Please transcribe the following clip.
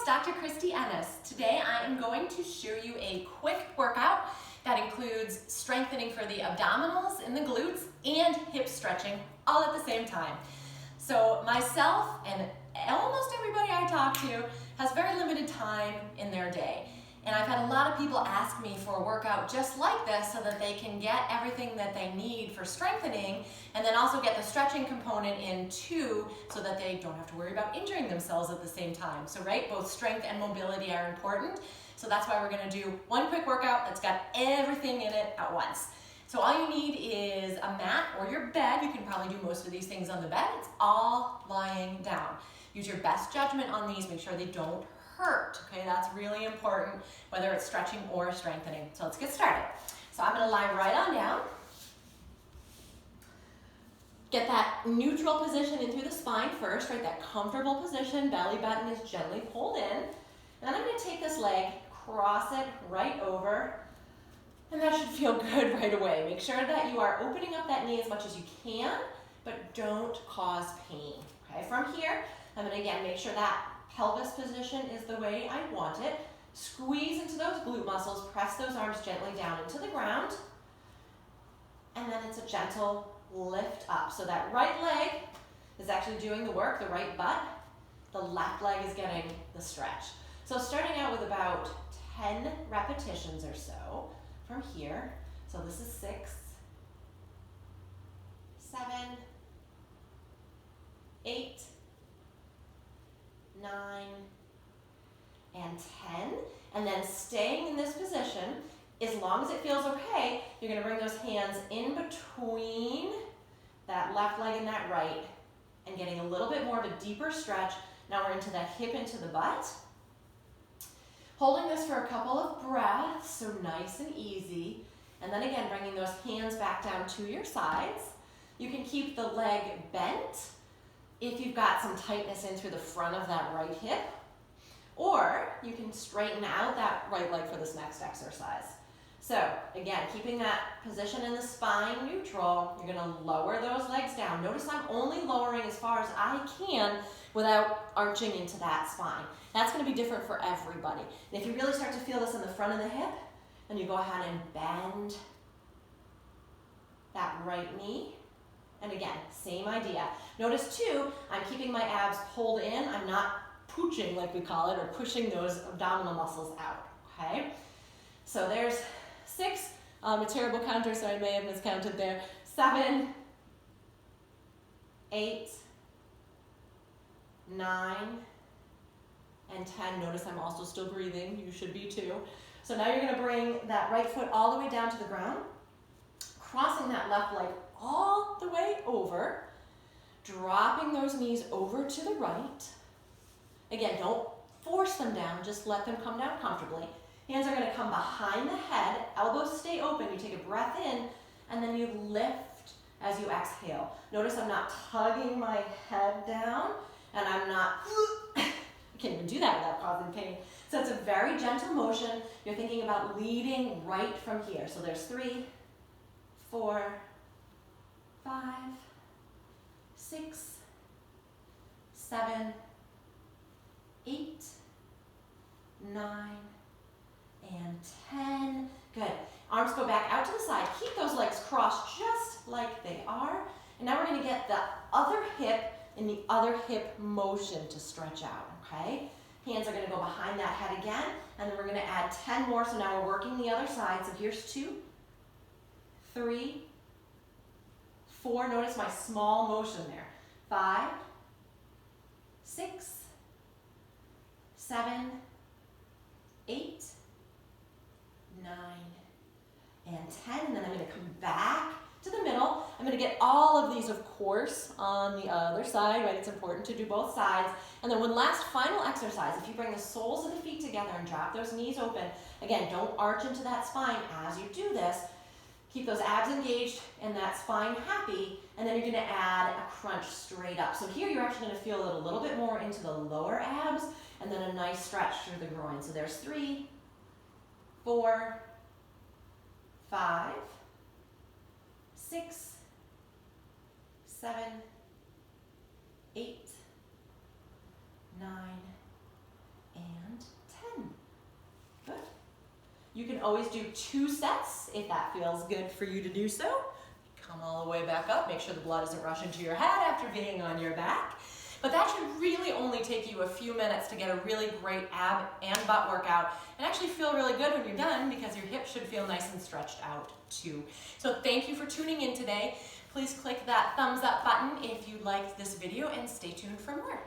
it's Dr. Kristie Ennis. Today I am going to show you a quick workout that includes strengthening for the abdominals and the glutes and hip stretching all at the same time. So myself and almost everybody I talk to has very limited time in their day. And I've had a lot of people ask me for a workout just like this so that they can get everything that they need for strengthening and then also get the stretching component in too so that they don't have to worry about injuring themselves at the same time. So right, both strength and mobility are important. So that's why we're gonna do one quick workout that's got everything in it at once. So all you need is a mat or your bed. You can probably do most of these things on the bed. It's all lying down. Use your best judgment on these. Make sure they don't hurt, okay? That's really important, whether it's stretching or strengthening. So let's get started. So I'm gonna lie right on down. Get that neutral position in through the spine first, right? That comfortable position, belly button is gently pulled in. And then I'm gonna take this leg, cross it right over, and that should feel good right away. Make sure that you are opening up that knee as much as you can, but don't cause pain, okay? From here, I'm gonna again make sure that pelvis position is the way I want it. Squeeze into those glute muscles, press those arms gently down into the ground, and then it's a gentle lift up. So that right leg is actually doing the work, the right butt. The left leg is getting the stretch. So starting out with about 10 repetitions or so from here. So this is 6, 7, 8, 9, and 10, and then staying in this position, as long as it feels okay, you're gonna bring those hands in between that left leg and that right, and getting a little bit more of a deeper stretch. Now we're into the hip into the butt. Holding this for a couple of breaths, so nice and easy, and then again, bringing those hands back down to your sides. You can keep the leg bent if you've got some tightness in through the front of that right hip, or you can straighten out that right leg for this next exercise. So again, keeping that position in the spine neutral, you're gonna lower those legs down. Notice I'm only lowering as far as I can without arching into that spine. That's gonna be different for everybody. And if you really start to feel this in the front of the hip, then you go ahead and bend that right knee. And again, same idea. Notice too, I'm keeping my abs pulled in. I'm not pooching like we call it, or pushing those abdominal muscles out, okay? So there's 6, a terrible counter, so I may have miscounted there. 7, 8, 9, and 10. Notice I'm also still breathing. You should be too. So now you're gonna bring that right foot all the way down to the ground, crossing that left leg all the way over, dropping those knees over to the right. Again, don't force them down, just let them come down comfortably. Hands are gonna come behind the head, elbows stay open, you take a breath in, and then you lift as you exhale. Notice I'm not tugging my head down, and I'm not, I can't even do that without causing pain. So it's a very gentle motion. You're thinking about leading right from here. So there's 3, 4, 5, 6, 7, 8, 9, and 10. Good. Arms go back out to the side. Keep those legs crossed just like they are. And now we're going to get the other hip in the other hip motion to stretch out, okay? Hands are going to go behind that head again, and then we're going to add 10 more. So now we're working the other side. So here's 2, 3, 4, notice my small motion there. 5, 6, 7, 8, 9, and 10. And then I'm gonna come back to the middle. I'm gonna get all of these, of course, on the other side, right? It's important to do both sides. And then one last final exercise. If you bring the soles of the feet together and drop those knees open, again, don't arch into that spine as you do this. Keep those abs engaged and that spine happy, and then you're gonna add a crunch straight up. So here you're actually gonna feel it a little bit more into the lower abs, and then a nice stretch through the groin. So there's 3, 4, 5, 6, 7, 8, 9, and You can always do 2 sets if that feels good for you to do so. Come all the way back up. Make sure the blood isn't rushing to your head after being on your back. But that should really only take you a few minutes to get a really great ab and butt workout and actually feel really good when you're done, because your hips should feel nice and stretched out too. So thank you for tuning in today. Please click that thumbs up button if you liked this video and stay tuned for more.